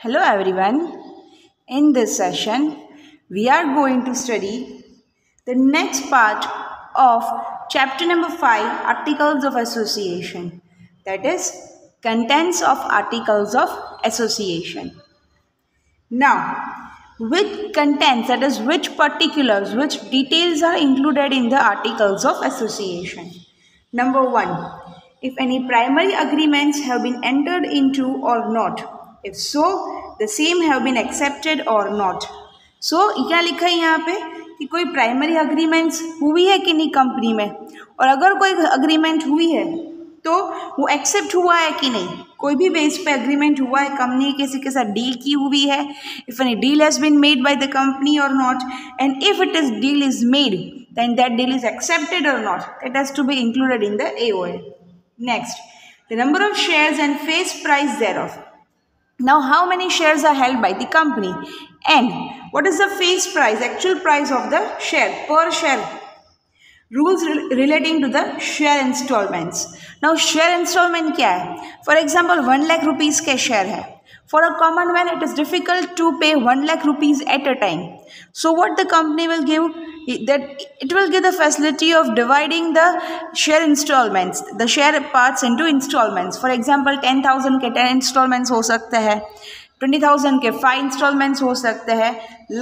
Hello everyone. In this session, we are going to study the next part of chapter number 5, Articles of Association. That is, contents of Articles of Association. Now, which contents, that is, which particulars, which details are included in the Articles of Association? Number 1. If any primary agreements have been entered into or not. If so, the same have been accepted or not. So, क्या लिखा है यहाँ पे कि कोई primary agreements हुई है कि नहीं कंपनी में, और अगर कोई अग्रीमेंट हुई है तो वो एक्सेप्ट हुआ है कि नहीं. कोई भी बेस पे अग्रीमेंट हुआ है, कंपनी किसी के साथ डील की हुई है, if any deal has been made by the company और not, and if it is deal is made then that deal is accepted or not, that has to be included in the AOA. Next, the number of shares and face price thereof. Now, how many shares are held by the company, and what is the face price, actual price of the share per share? Rules relating to the share installments. Now, share installment क्या है? For example, 1 lakh rupees के share है. For a common man, it is difficult to pay 1 lakh rupees at a time. So, what the company will give? That it will give the facility of dividing the share installments, the share parts into installments. For example, 10,000 के 10 installments हो सकते हैं, 20,000 के 5 installments हो सकते हैं.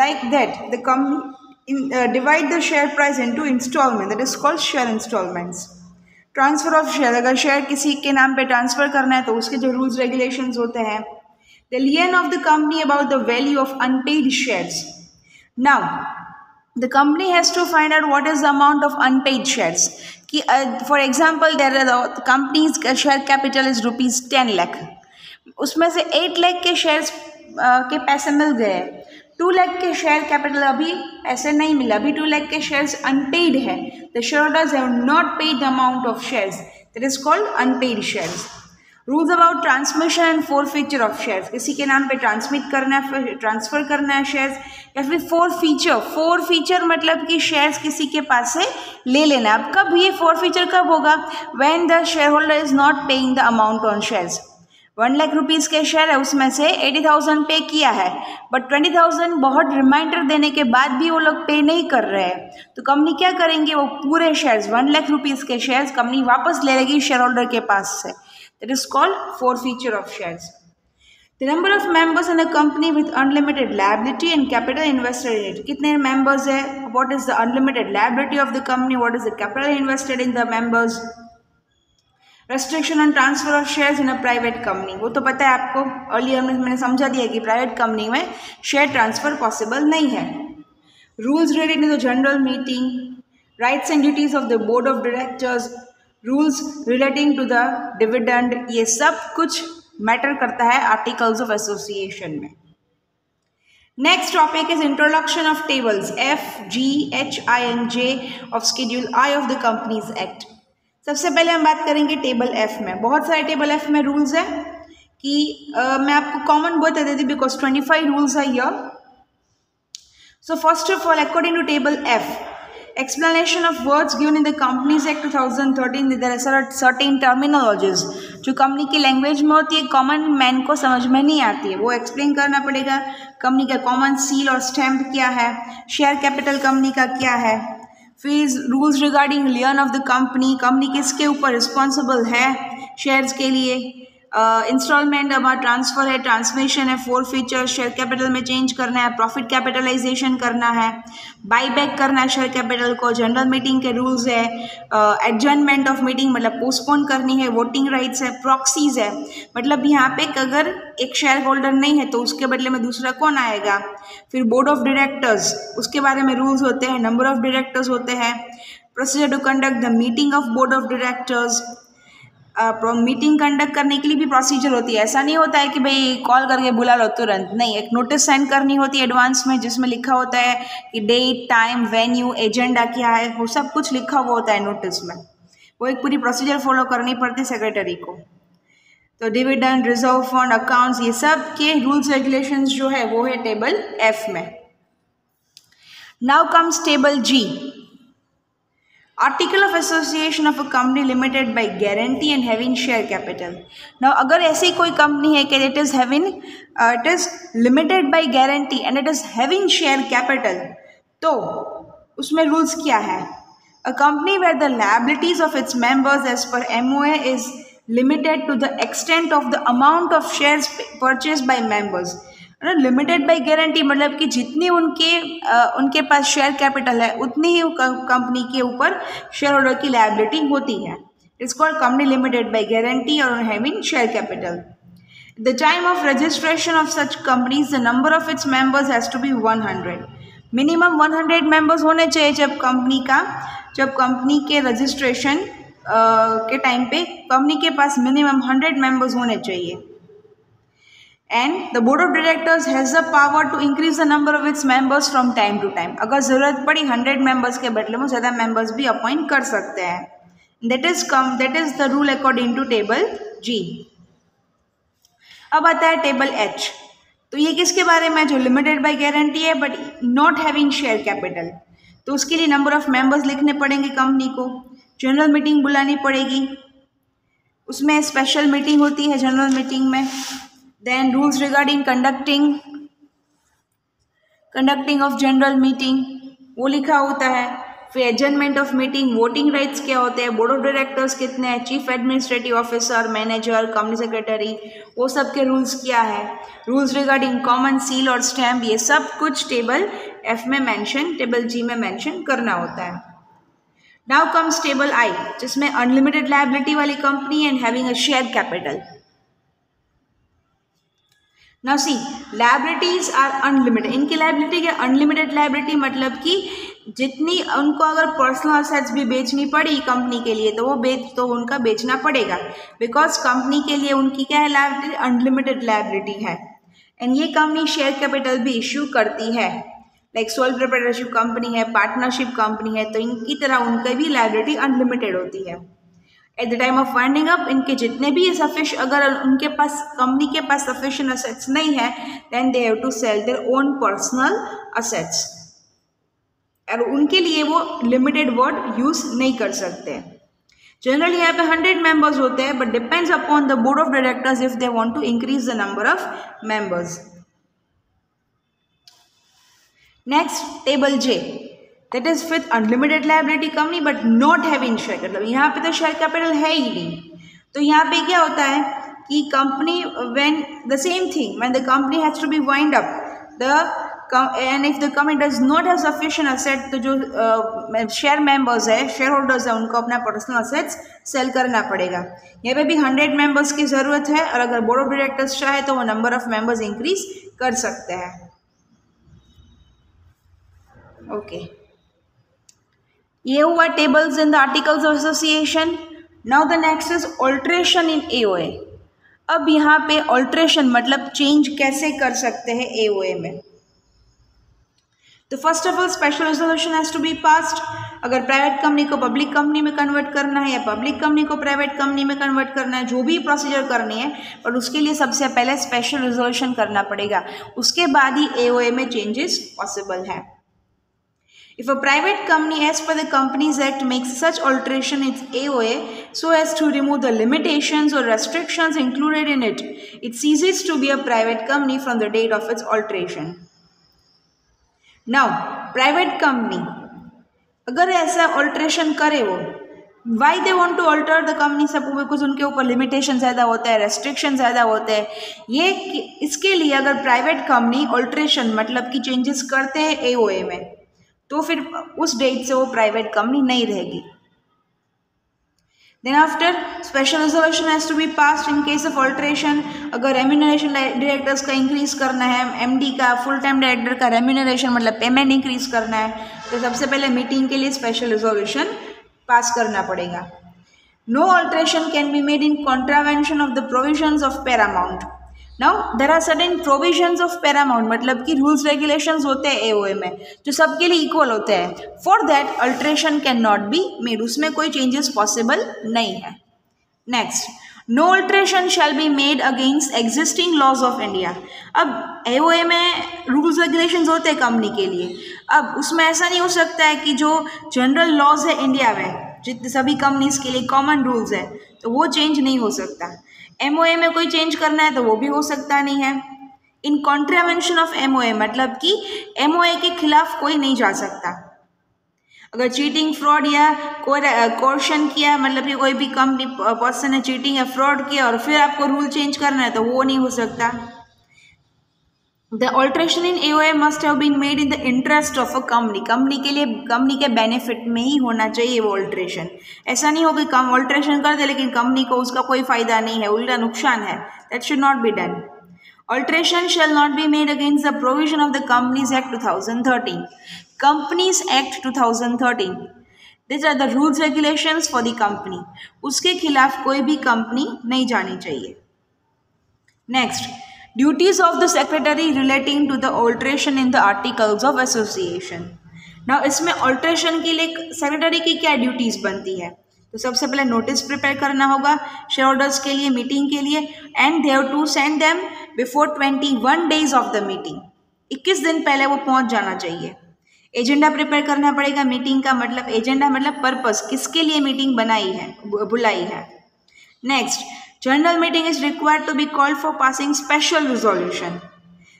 Like that, the company divide the share price into installment. That is called share installments. Transfer of share, अगर share किसी के नाम पे ट्रांसफर करना है तो उसके जो रूल्स रेगुलेशंस होते हैं. The lien of the company about the value of unpaid shares. Now, the company has to find out what is the amount of unpaid shares. For example, the company's share capital is rupees 10 lakh. उसमें से 8 lakh के shares के पैसे मिल गए, 2 lakh के share capital अभी ऐसे नहीं मिला, अभी 2 lakh के shares unpaid है. The shareholders have not paid the amount of shares. That is called unpaid shares. Rules about transmission and forfeiture of shares. किसी के नाम पे ट्रांसमिट करना है, ट्रांसफर करना है शेयर्स, या फिर फोरफीचर मतलब कि शेयर्स किसी के पास से ले लेना. अब कब ये फोरफीचर कब होगा? When the share holder is not paying the amount on shares. 1 lakh rupees के शेयर है, उसमें से 80,000 पे किया है, बट 20,000 बहुत रिमाइंडर देने के बाद भी वो लोग पे नहीं कर रहे हैं, तो कंपनी क्या करेंगे? वो पूरे शेयर्स 1 लाख रुपीज़ के शेयर्स कंपनी वापस ले लेगी शेयर होल्डर के पास से. That is called forfeiture of shares. The number of members in a company with unlimited liability and capital invested in it. कितने members है? What is the unlimited liability of the company? What is the capital invested in the members? Restriction on transfer of shares in a private company. वो तो पता है आपको, earlier मैंने समझा दिया कि private company में share transfer possible नहीं है. Rules related to the general meeting, rights and duties of the board of directors, rules relating to the dividend, ये सब कुछ मैटर करता है आर्टिकल्स ऑफ एसोसिएशन में. Next topic is introduction of tables F, G, H, I and J of schedule I of the companies act. सबसे पहले हम बात करेंगे टेबल F में. बहुत सारे टेबल F में रूल्स है कि मैं आपको कॉमन बता देती बिकॉज 25 रूल्स है here. So first of all, according to table F, explanation of words given in the Companies Act 2013, there are certain terminologies जो कंपनी की लैंग्वेज में होती है, कॉमन मैन को समझ में नहीं आती है, वो एक्सप्लेन करना पड़ेगा. कंपनी का कॉमन सील और स्टैम्प क्या है, शेयर कैपिटल कंपनी का क्या है, फिर rules regarding lien of the company किसके ऊपर रिस्पॉन्सिबल है शेयर्स के लिए, इंस्टॉलमेंट अबाउट ट्रांसफर है, ट्रांसमिशन है, फोरफीचर, शेयर कैपिटल में चेंज करना है, प्रॉफिट कैपिटलाइजेशन करना है, बाईबैक करना है शेयर कैपिटल को, जनरल मीटिंग के रूल्स है, एडजर्नमेंट ऑफ मीटिंग मतलब पोस्टपोन करनी है, वोटिंग राइट्स है, प्रॉक्सीज है, मतलब यहाँ पे अगर एक शेयर होल्डर नहीं है तो उसके बदले में दूसरा कौन आएगा. फिर बोर्ड ऑफ डायरेक्टर्स, उसके बारे में रूल्स होते हैं, नंबर ऑफ डायरेक्टर्स होते हैं, procedure to conduct the meeting of board of directors, meeting conduct करने के लिए भी प्रोसीजर होती है. ऐसा नहीं होता है कि भाई कॉल करके बुला लो तुरंत, नहीं, एक नोटिस सेंड करनी होती है एडवांस में जिसमें लिखा होता है कि डेट, टाइम, वेन्यू, एजेंडा क्या है, वो सब कुछ लिखा हुआ होता है नोटिस में. वो एक पूरी प्रोसीजर फॉलो करनी पड़ती है सेक्रेटरी को. तो डिविडेंड, रिजर्व फंड, अकाउंट्स, ये सब के रूल्स रेगुलेशंस जो है वो है टेबल F में. Now comes table G. Article of association of a company limited by guarantee and having share capital. Now अगर ऐसी कोई कंपनी है कि it is limited by guarantee and it is having share capital, तो उसमें rules क्या है? A company where the liabilities of its members as per MOA is limited to the extent of the amount of shares purchase bye members. Limited by guarantee मतलब कि जितनी उनके पास share capital है उतनी ही कंपनी के ऊपर शेयर होल्डर की liability होती है। It's called company limited by guarantee और having share capital. The time of registration of such companies the number of its members has to be 100। Minimum 100 members होने चाहिए जब कंपनी के रजिस्ट्रेशन के time पे कंपनी के पास मिनिमम 100 मेंबर्स होने चाहिए। And the board of directors has the power to increase the number of its members from time to time. अगर ज़रूरत पड़ी 100 मेंबर्स के बदले में ज़्यादा मेंबर्स भी अपॉइंट कर सकते हैं। That is the rule according to table G। अब आता है टेबल H। तो ये किसके बारे में? जो लिमिटेड बाय गारंटी है but not having share capital. तो उसके लिए नंबर ऑफ मेंबर्स लिखने पड़ेंगे कंपनी को, जनरल मीटिंग बुलानी पड़ेगी, उसमें स्पेशल मीटिंग होती है जनरल मीटिंग में। Then rules regarding conducting of general meeting वो लिखा होता है। फिर adjournment of meeting, voting rights क्या होते हैं, बोर्ड ऑफ डायरेक्टर्स कितने हैं, chief administrative officer, manager, company secretary, वो सब के रूल्स क्या है, रूल्स रिगार्डिंग कॉमन सील और स्टैम्प, ये सब कुछ टेबल G में मेंशन करना होता है। नाउ कम्स टेबल I, जिसमें अनलिमिटेड लायबिलिटी वाली company and having a share capital. Now see, liabilities are unlimited. इनकी लायबिलिटी क्या? अनलिमिटेड लायबिलिटी मतलब कि जितनी उनको अगर पर्सनल असेट्स भी बेचनी पड़ी कंपनी के लिए तो उनका बेचना पड़ेगा, बिकॉज कंपनी के लिए उनकी क्या है लायबिलिटी? अनलिमिटेड लायबिलिटी है। एंड ये कंपनी शेयर कैपिटल भी इश्यू करती है, लाइक सोल प्रोप्राइटरशिप कंपनी है, पार्टनरशिप कंपनी है, तो इनकी तरह उनकी भी लायबिलिटी अनलिमिटेड होती है। At the time of winding up इनके जितने भी अगर उनके पास कंपनी के पास सफिशिएंट असेट्स नहीं है, then they have to sell their own personal assets, और उनके लिए वो लिमिटेड वर्ड यूज नहीं कर सकते। जनरली यहाँ पे 100 मेंबर्स होते हैं, but depends upon the board of directors if they want to increase the number of members. Next table J, that is with unlimited liability company but not having share capital. यहाँ पे तो share capital है ही नहीं। तो यहाँ पे क्या होता है कि company when the same thing when the company has to be wind up and if the company does not have sufficient asset, तो जो शेयर मेंबर्स है, शेयर होल्डर्स है, उनको अपना पर्सनल असेट्स सेल करना पड़ेगा। यहाँ पे भी 100 मेंबर्स की ज़रूरत है, और अगर बोर्ड ऑफ डायरेक्टर्स चाहे तो वो नंबर ऑफ मेंबर्स इंक्रीज कर सकते हैं। ओके, ये हुआ tables in the articles of association. Now the next is alteration in AOA। अब यहाँ पे ऑल्ट्रेशन मतलब चेंज कैसे कर सकते हैं AOA में। तो first of all special resolution has to be passed. अगर प्राइवेट कंपनी को पब्लिक कंपनी में कन्वर्ट करना है या पब्लिक कंपनी को प्राइवेट कंपनी में कन्वर्ट करना है, जो भी प्रोसीजर करनी है, पर उसके लिए सबसे पहले स्पेशल रेजोल्यूशन करना पड़ेगा, उसके बाद ही AOA में चेंजेस पॉसिबल है। If a private company as per the Companies Act makes such alteration in AOA so as to remove the limitations or restrictions included in it, it ceases to be a private company from the date of its alteration. Now, private company अगर ऐसा alteration करे वो, why they want to alter the company? सब because उनके ऊपर limitation ज़्यादा होता है, रेस्ट्रिक्शन ज़्यादा होते हैं। ये इसके लिए अगर प्राइवेट कंपनी ऑल्ट्रेशन मतलब कि चेंजेस करते हैं AOA में, तो फिर उस डेट से वो प्राइवेट कंपनी नहीं रहेगी। Then after special resolution has to be passed in case of alteration. अगर रेम्यूनरेशन डायरेक्टर्स का इंक्रीज करना है, MD का, फुल टाइम डायरेक्टर का रेम्यूनरेशन मतलब पेमेंट इंक्रीज करना है, तो सबसे पहले मीटिंग के लिए स्पेशल रेजोल्यूशन पास करना पड़ेगा। No alteration can be made in contravention of the provisions of paramount. Now there are certain provisions of paramount मतलब कि रूल्स रेगुलेशंस होते हैं AOA में जो सबके लिए इक्वल होते हैं। For that alteration can not be made, उसमें कोई चेंजेस पॉसिबल नहीं है। Next, no alteration shall be made against existing laws of India. अब एओए में रूल्स रेगुलेशंस होते हैं कंपनी के लिए, अब उसमें ऐसा नहीं हो सकता है कि जो जनरल लॉज है इंडिया में जितने सभी कंपनीज के लिए कॉमन रूल्स है तो वो चेंज नहीं हो सकता। एमओए में कोई चेंज करना है तो वो भी हो सकता नहीं है। इन कॉन्ट्रावेंशन ऑफ एमओए मतलब कि एमओए के खिलाफ कोई नहीं जा सकता। अगर चीटिंग फ्रॉड या कोर्शन किया मतलब कि कोई भी कंपनी पर्सन ने चीटिंग या फ्रॉड किया और फिर आपको रूल चेंज करना है तो वो नहीं हो सकता। The alteration in AOA must have been made in the interest of a company, company के लिए कंपनी के बेनिफिट में ही होना चाहिए वो ऑल्ट्रेशन। ऐसा नहीं हो कि कम ऑल्ट्रेशन कर दे लेकिन कंपनी को उसका कोई फायदा नहीं है, उल्टा नुकसान है। That should not be done. Alteration shall not be made against the provision of the Companies Act 2013. Companies Act 2013. These are the rules regulations for the company. उसके खिलाफ कोई भी कंपनी नहीं जानी चाहिए। Next, duties of the secretary relating to the alteration in the articles of association. Now इसमें alteration के लिए सेक्रेटरी की क्या ड्यूटीज बनती है? तो सबसे पहले नोटिस प्रिपेयर करना होगा शेयर होल्डर्स के लिए, मीटिंग के लिए, and they have to send them before 21 days of the meeting. 21 दिन पहले वो पहुंच जाना चाहिए। एजेंडा प्रिपेयर करना पड़ेगा। मीटिंग का मतलब एजेंडा मतलब पर्पस, किसके लिए मीटिंग बनाई है, बुलाई है। Next, general meeting is required to be called for passing special resolution.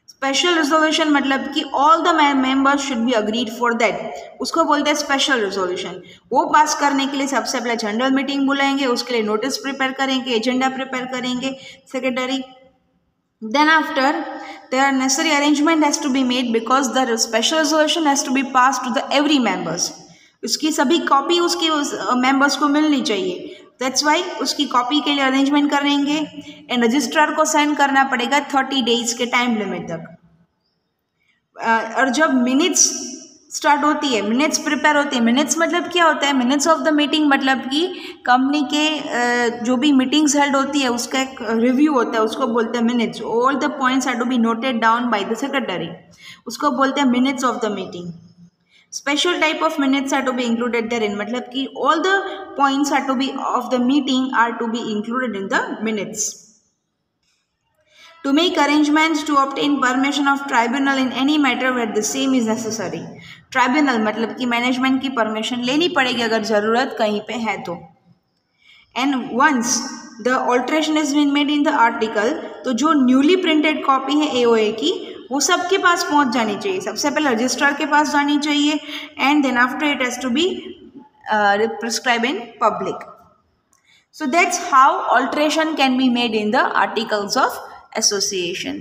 Special resolution मतलब कि all the members should be agreed for that, उसको बोलते हैं स्पेशल रिजोल्यूशन। वो पास करने के लिए सबसे पहले जनरल मीटिंग बुलाएंगे, उसके लिए नोटिस प्रिपेयर करेंगे, एजेंडा प्रिपेयर करेंगे secretary. Then after there are necessary arrangement has to be made because the special resolution has to be passed to the every members. उसकी सभी कॉपी उसकी मेंबर्स को मिलनी चाहिए। दैट्स वाई उसकी copy के लिए अरेंजमेंट करेंगे एंड रजिस्ट्रार को सेंड करना पड़ेगा 30 डेज के टाइम लिमिट तक। और जब मिनट्स स्टार्ट होती है, मिनट्स प्रिपेयर होती है। मिनट्स मतलब क्या होता है? मिनट्स ऑफ द मीटिंग मतलब कि कंपनी के जो भी मीटिंग्स हेल्ड होती है उसका एक रिव्यू होता है, उसको बोलते हैं minutes. All the points are to be noted down by the secretary, उसको बोलते हैं minutes of the meeting. Special type of minutes are to be included therein मतलब कि all the points are to be of the meeting are to be included in the minutes. To make arrangements to obtain permission of tribunal in any matter where the same is necessary. Tribunal मतलब कि management की permission लेनी पड़ेगी अगर ज़रूरत कहीं पे है तो। And once the alteration is been made in the article, तो जो न्यूली प्रिंटेड कॉपी है एओए की वो सबके पास पहुंच जानी चाहिए। सबसे पहले रजिस्ट्रार के पास जानी चाहिए and then after it has to be prescribe in public. So that's how alteration can be made in the articles of association.